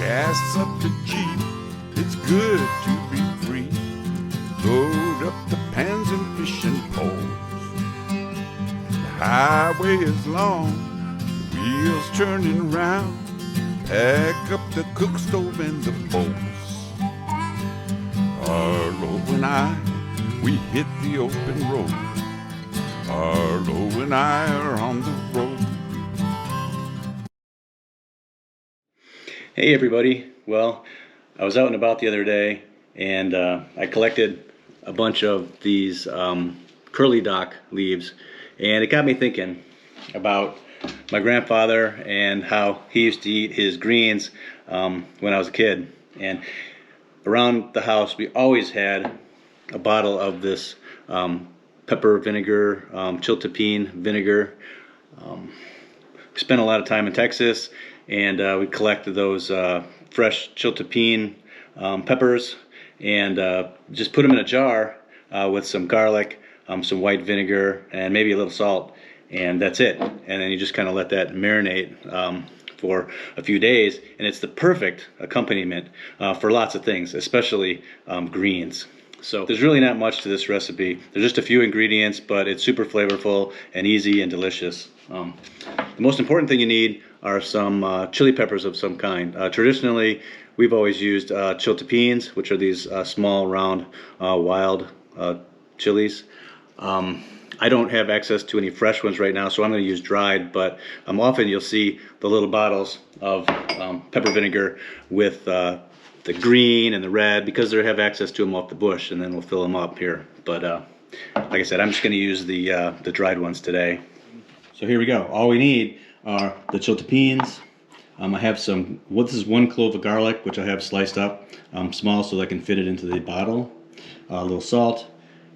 gas up the Jeep, it's good to be free. Load up the pans and fishing poles. The highway is long, the wheels turning round. Pack up the cook stove and the bowls. Arlo and I, we hit the open road. Arlo and I are on the road. Hey everybody, well, I was out and about the other day and I collected a bunch of these curly dock leaves, and it got me thinking about my grandfather and how he used to eat his greens when I was a kid. And around the house we always had a bottle of this pepper vinegar, Chiltepin vinegar. We spent a lot of time in Texas, and we collected those fresh Chiltepin peppers and just put them in a jar with some garlic, some white vinegar, and maybe a little salt, and that's it. And then you just kind of let that marinate for a few days, and it's the perfect accompaniment for lots of things, especially greens. So there's really not much to this recipe. There's just a few ingredients, but it's super flavorful and easy and delicious. The most important thing you need are some chili peppers of some kind. Traditionally, we've always used Chiltepins, which are these small, round, wild chilies. I don't have access to any fresh ones right now, so I'm going to use dried, but often you'll see the little bottles of pepper vinegar with the green and the red, because they have access to them off the bush, and then we'll fill them up here. But like I said, I'm just going to use the dried ones today. So here we go. All we need are the Chiltepins. I have some, this is 1 clove of garlic, which I have sliced up small so that I can fit it into the bottle. A little salt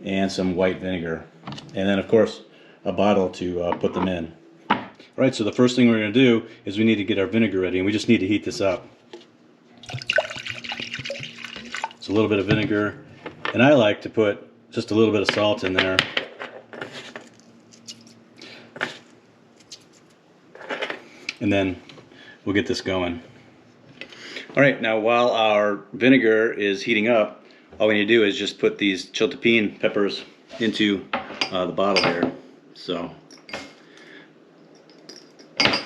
and some white vinegar. And then of course a bottle to put them in. Alright, so the first thing we're going to do is we need to get our vinegar ready, and we just need to heat this up. It's a little bit of vinegar, and I like to put just a little bit of salt in there. And then we'll get this going. Alright, now while our vinegar is heating up, all we need to do is just put these Chiltepin peppers into the bottle here. So I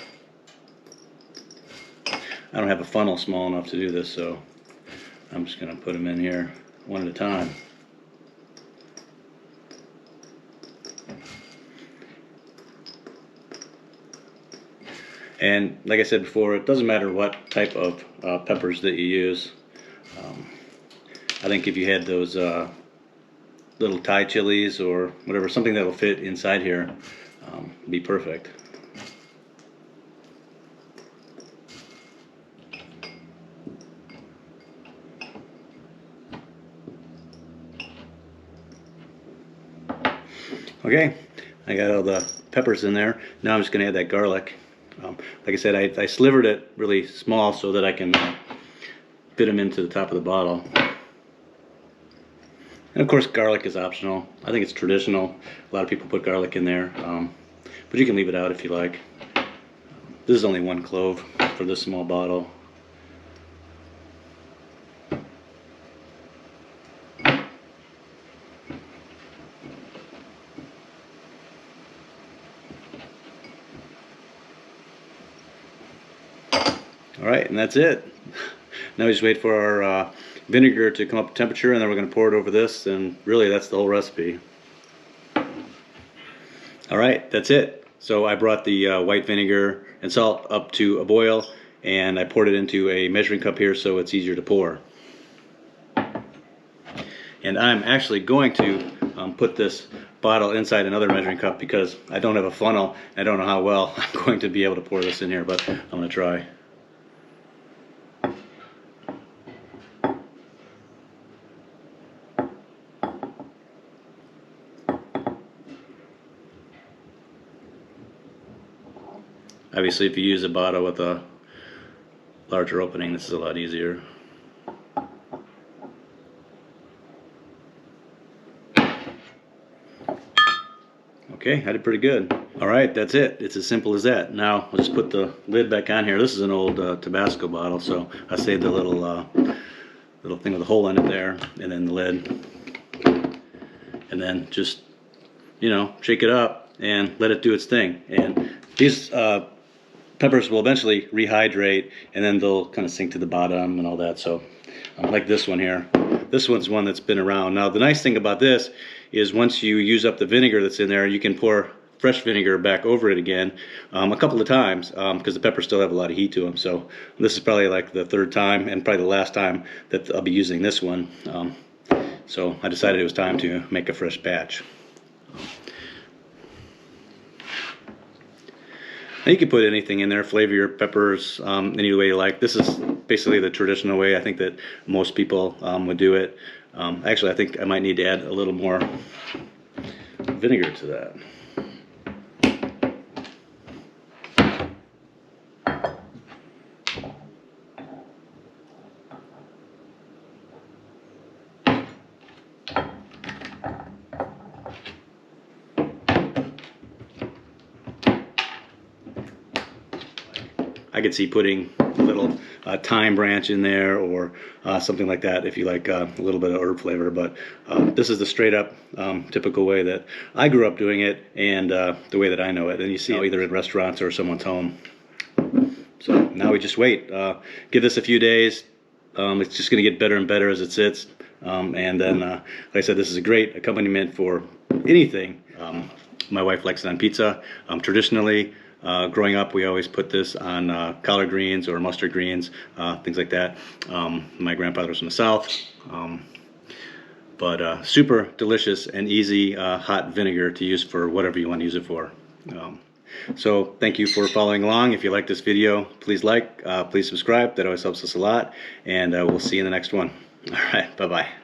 don't have a funnel small enough to do this, so I'm just going to put them in here one at a time. And like I said before, it doesn't matter what type of peppers that you use. I think if you had those little Thai chilies or whatever, something that will fit inside here, be perfect. Okay, I got all the peppers in there. Now I'm just going to add that garlic. Like I said, I slivered it really small so that I can fit them into the top of the bottle. And of course garlic is optional. I think it's traditional. A lot of people put garlic in there, but you can leave it out if you like. This is only 1 clove for this small bottle. Alright, and that's it. Now we just wait for our vinegar to come up to temperature, and then we're going to pour it over this, and really that's the whole recipe. Alright, that's it. So I brought the white vinegar and salt up to a boil, and I poured it into a measuring cup here so it's easier to pour. And I'm actually going to put this bottle inside another measuring cup because I don't have a funnel. I don't know how well I'm going to be able to pour this in here, but I'm going to try. Obviously, if you use a bottle with a larger opening, this is a lot easier. Okay, I did pretty good. All right, that's it. It's as simple as that. Now we'll just put the lid back on here. This is an old Tabasco bottle, so I saved the little thing with a hole in it there, and then the lid, and then just, you know, shake it up and let it do its thing. And these peppers will eventually rehydrate, and then they'll kind of sink to the bottom and all that. So like this one here. This one's one that's been around. Now the nice thing about this is once you use up the vinegar that's in there, you can pour fresh vinegar back over it again a couple of times because the peppers still have a lot of heat to them. So this is probably like the third time and probably the last time that I'll be using this one. So I decided it was time to make a fresh batch. Now you can put anything in there, flavor your peppers any way you like. This is basically the traditional way I think that most people would do it. Actually, I think I might need to add a little more vinegar to that. I could see putting a little thyme branch in there or something like that if you like a little bit of herb flavor. But this is the straight up typical way that I grew up doing it and the way that I know it. And you see it either in restaurants or someone's home. So now we just wait. Give this a few days. It's just going to get better and better as it sits. And then, like I said, this is a great accompaniment for anything. My wife likes it on pizza. Traditionally, growing up, we always put this on collard greens or mustard greens, things like that. My grandfather was from the South, but super delicious and easy hot vinegar to use for whatever you want to use it for. So thank you for following along. If you like this video, please like, please subscribe. That always helps us a lot, and we'll see you in the next one. All right, bye-bye.